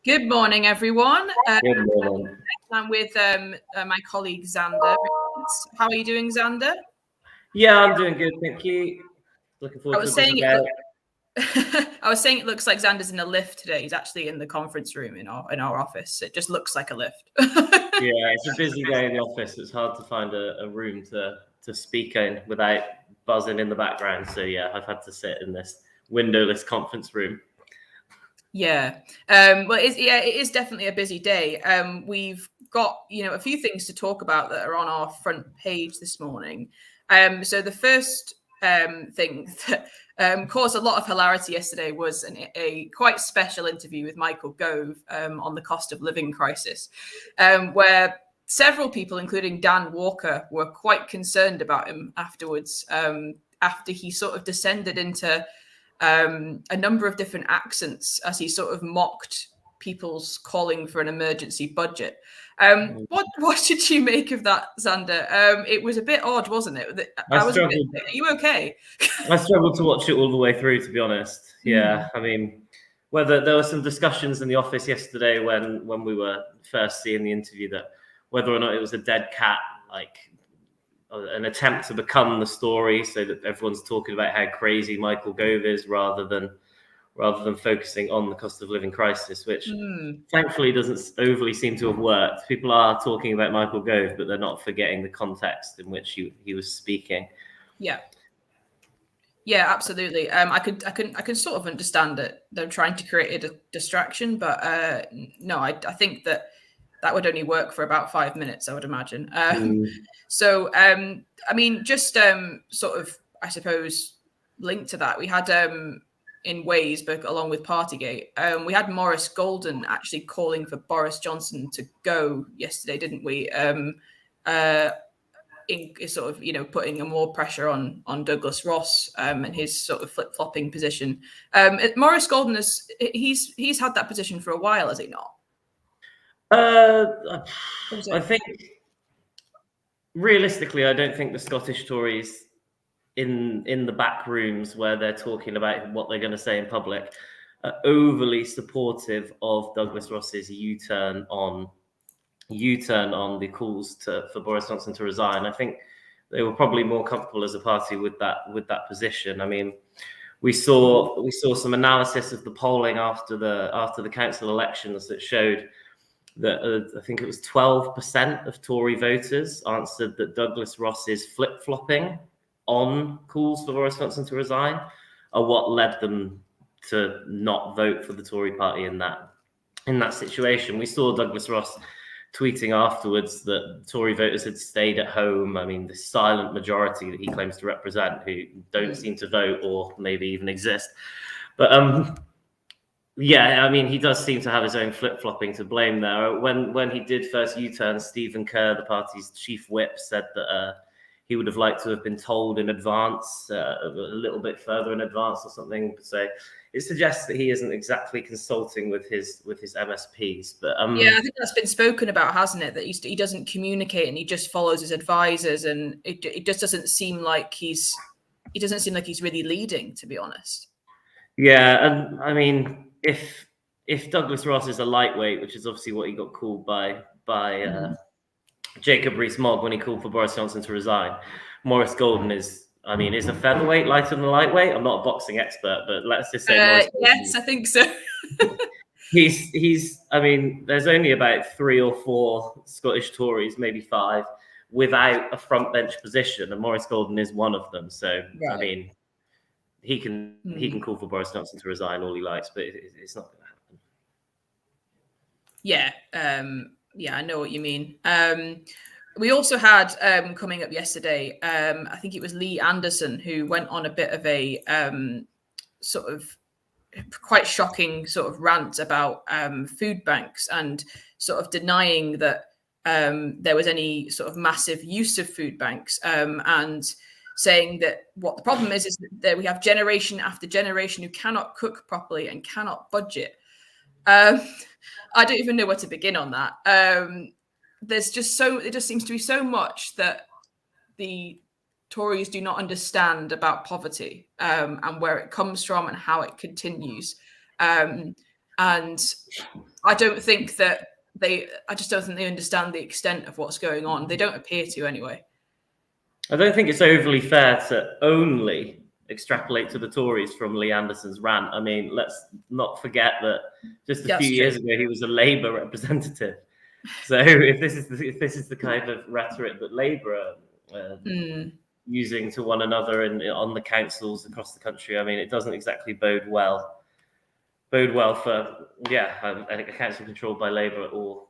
Good morning, everyone. Good morning. I'm with my colleague Xander. How are you doing, Xander? Yeah, I'm doing good, thank you. Looking forward to a busy day. I was saying it looks like Xander's in a lift today. He's actually in the conference room in our office. It just looks like a lift. Yeah, it's a busy day in the office. It's hard to find a room to speak in without buzzing in the background. So yeah, I've had to sit in this windowless conference room. Yeah. Well, it is definitely a busy day. We've got, a few things to talk about that are on our front page this morning. So the first thing that caused a lot of hilarity yesterday was a quite special interview with Michael Gove on the cost of living crisis, where several people, including Dan Walker, were quite concerned about him afterwards, after he sort of descended into a number of different accents as he sort of mocked people's calling for an emergency budget. What did you make of that, Xander? It was a bit odd, wasn't it? Are you okay? I struggled to watch it all the way through, to be honest. Yeah, I mean, whether there were some discussions in the office yesterday when we were first seeing the interview that whether or not it was a dead cat, like an attempt to become the story, so that everyone's talking about how crazy Michael Gove is, rather than focusing on the cost of living crisis, which thankfully doesn't overly seem to have worked. People are talking about Michael Gove, but they're not forgetting the context in which he was speaking. Yeah, absolutely. I can sort of understand that they're trying to create a distraction, but no, I think that would only work for about 5 minutes, I would imagine. So, I mean, just sort of, I suppose, linked to that, we had in ways, but along with Partygate, we had Maurice Golden actually calling for Boris Johnson to go yesterday, didn't we? In sort of, putting more pressure on Douglas Ross and his sort of flip-flopping position. Maurice Golden he's had that position for a while, has he not? I think realistically, I don't think the Scottish Tories in the back rooms where they're talking about what they're going to say in public are overly supportive of Douglas Ross's U-turn on the calls for Boris Johnson to resign. I think they were probably more comfortable as a party with that position. I mean, we saw some analysis of the polling after the council elections that showed that I think it was 12% of Tory voters answered that Douglas Ross's flip-flopping on calls for Boris Johnson to resign are what led them to not vote for the Tory party in that situation. We saw Douglas Ross tweeting afterwards that Tory voters had stayed at home. I mean, the silent majority that he claims to represent, who don't seem to vote or maybe even exist. But yeah, I mean, he does seem to have his own flip-flopping to blame there. When he did first U-turn, Stephen Kerr, the party's chief whip, said that he would have liked to have been told in advance, a little bit further in advance or something. So it suggests that he isn't exactly consulting with his MSPs. But yeah, I think that's been spoken about, hasn't it? That he doesn't communicate and he just follows his advisors, and it just doesn't seem like he's really leading, to be honest. Yeah, and I mean, if Douglas Ross is a lightweight, which is obviously what he got called by Jacob Rees-Mogg when he called for Boris Johnson to resign, Maurice Golden is a featherweight lighter than a lightweight. I'm not a boxing expert, but let's just say yes, I think so. He's I mean, there's only about 3 or 4 Scottish Tories, maybe 5, without a front bench position, and Maurice Golden is one of them. So right. I mean, he can call for Boris Johnson to resign all he likes, but it's not going to happen. Yeah, I know what you mean. We also had coming up yesterday, I think it was Lee Anderson, who went on a bit of a sort of quite shocking sort of rant about food banks and sort of denying that there was any sort of massive use of food banks, and saying that what the problem is that we have generation after generation who cannot cook properly and cannot budget. I don't even know where to begin on that. It just seems to be so much that the Tories do not understand about poverty and where it comes from and how it continues. And And I don't think that I just don't think they understand the extent of what's going on. They don't appear to anyway. I don't think it's overly fair to only extrapolate to the Tories from Lee Anderson's rant. I mean, let's not forget that just a few years ago he was a Labour representative. So if this is the kind of rhetoric that Labour are using to one another on the councils across the country, I mean, it doesn't exactly bode well for a council controlled by Labour or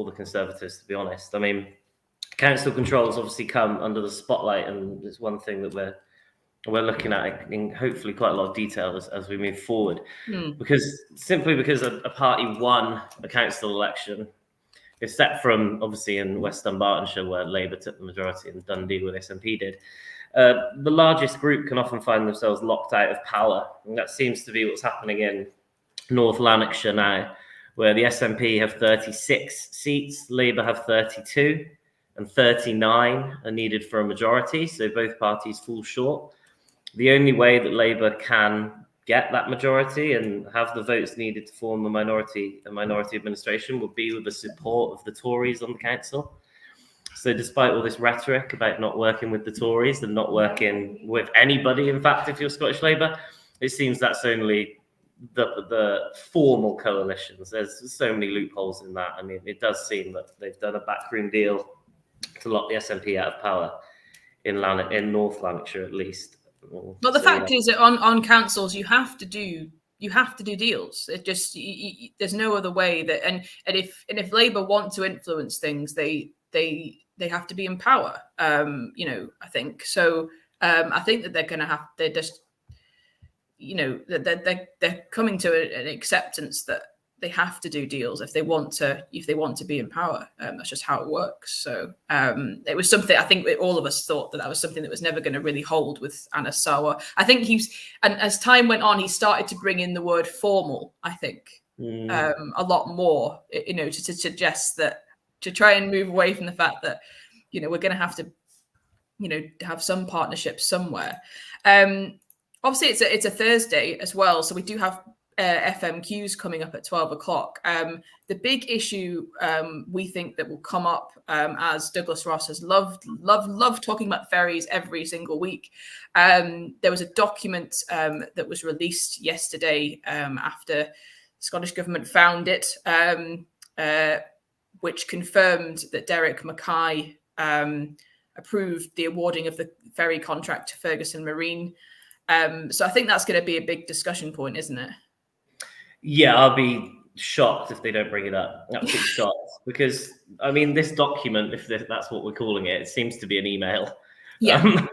the Conservatives, to be honest. I mean, council controls obviously come under the spotlight, and it's one thing that we're looking at in hopefully quite a lot of detail as we move forward. Because a party won a council election, except from obviously in West Dunbartonshire where Labour took the majority and Dundee where the SNP did. The largest group can often find themselves locked out of power, and that seems to be what's happening in North Lanarkshire now, where the SNP have 36 seats, Labour have 32, and 39 are needed for a majority, so both parties fall short. The only way that Labour can get that majority and have the votes needed to form a minority administration would be with the support of the Tories on the council. So despite all this rhetoric about not working with the Tories and not working with anybody, in fact, if you're Scottish Labour, it seems that's only the formal coalitions. There's so many loopholes in that. I mean, it does seem that they've done a backroom deal to lock the SNP out of power in North Lanarkshire, at least. But the fact is that on councils, you have to do deals. It just there's no other way that and if Labour want to influence things, they have to be in power. I think so. I think that they're just they're coming to an acceptance that they have to do deals if they want to be in power. That's just how it works. So it was something I think all of us thought that was something that was never going to really hold with Anas Sarwar. I think and as time went on, he started to bring in the word formal, I think, a lot more, to suggest that, to try and move away from the fact that, we're going to have to, have some partnerships somewhere. Obviously it's a Thursday as well. So we do have FMQs coming up at 12 o'clock. The big issue we think that will come up, as Douglas Ross has loved talking about ferries every single week. There was a document that was released yesterday after the Scottish Government found it, which confirmed that Derek Mackay approved the awarding of the ferry contract to Ferguson Marine. So I think that's going to be a big discussion point, isn't it? Yeah, I'll be shocked if they don't bring it up. Absolutely shocked. Because, I mean, this document, if that's what we're calling it, it seems to be an email. Yeah.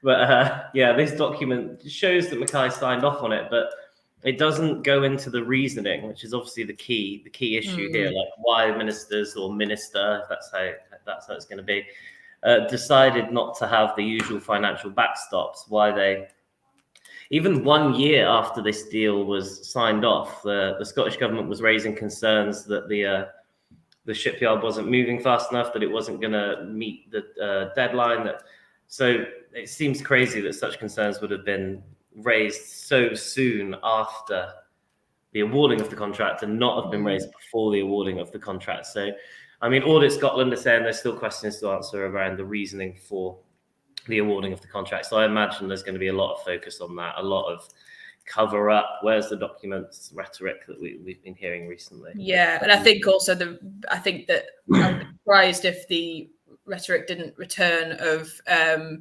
This document shows that Mackay signed off on it, but it doesn't go into the reasoning, which is obviously the key issue here, like why ministers or minister, if that's how it's going to be, decided not to have the usual financial backstops, why they... Even 1 year after this deal was signed off, the Scottish Government was raising concerns that the shipyard wasn't moving fast enough, that it wasn't going to meet the deadline. So it seems crazy that such concerns would have been raised so soon after the awarding of the contract and not have been raised before the awarding of the contract. So, I mean, Audit Scotland are saying there's still questions to answer around the reasoning for the awarding of the contract. So I imagine there's going to be a lot of focus on that, a lot of cover up. Where's the documents rhetoric that we've been hearing recently? Yeah, and I think also that I'm surprised if the rhetoric didn't return of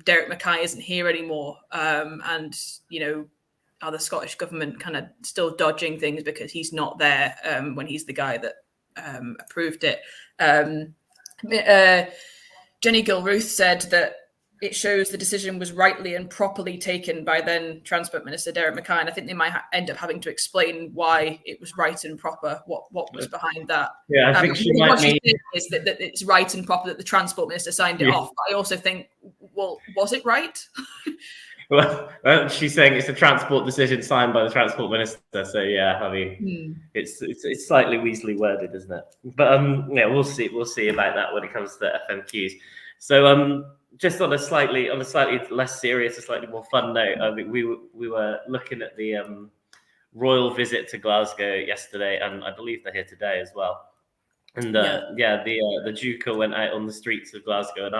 Derek Mackay isn't here anymore, and are the Scottish Government kind of still dodging things because he's not there when he's the guy that approved it. Jenny Gilruth said that it shows the decision was rightly and properly taken by then Transport Minister Derek Mackay. And I think they might end up having to explain why it was right and proper, what was behind that. Yeah, I think she might mean... is that it's right and proper that the Transport Minister signed it off. But I also think, well, was it right? Well, she's saying it's a transport decision signed by the Transport Minister. So, yeah, I mean, it's slightly weaselly worded, isn't it? But, we'll see about that when it comes to FMQs. So, just on a slightly less serious, a slightly more fun note, I mean, we were looking at the royal visit to Glasgow yesterday, and I believe they're here today as well. And the Duke went out on the streets of Glasgow and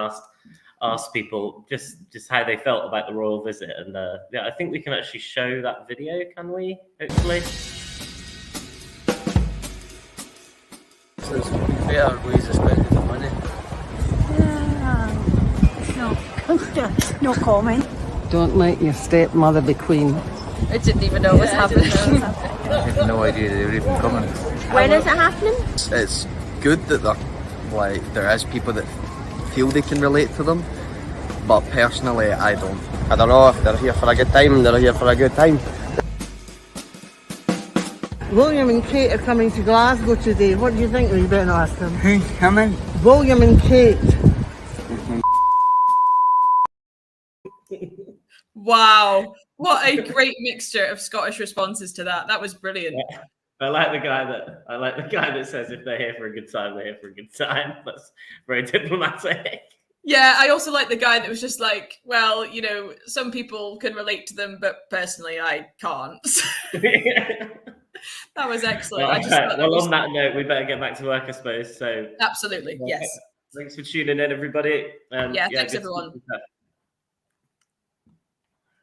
asked people just how they felt about the royal visit. And I think we can actually show that video, can we? Hopefully. So there's better ways of spending the money. No comment. Don't let your stepmother be queen. I didn't even know it was happening. I had no idea they were even coming. When is it happening? It's good that there is people that feel they can relate to them, but personally I don't. I don't know if they're here for a good time, they're here for a good time. William and Kate are coming to Glasgow today. What do you think? You better not ask them. Who's coming? William and Kate. Wow, what a great mixture of Scottish responses to that. That was brilliant. Yeah. I like the guy that says if they're here for a good time, they're here for a good time. That's very diplomatic. Yeah, I also like the guy that was just like, well, some people can relate to them, but personally I can't. That was excellent. Well, on that note, we better get back to work, I suppose. So absolutely, yes. Thanks for tuning in, everybody. Thanks everyone.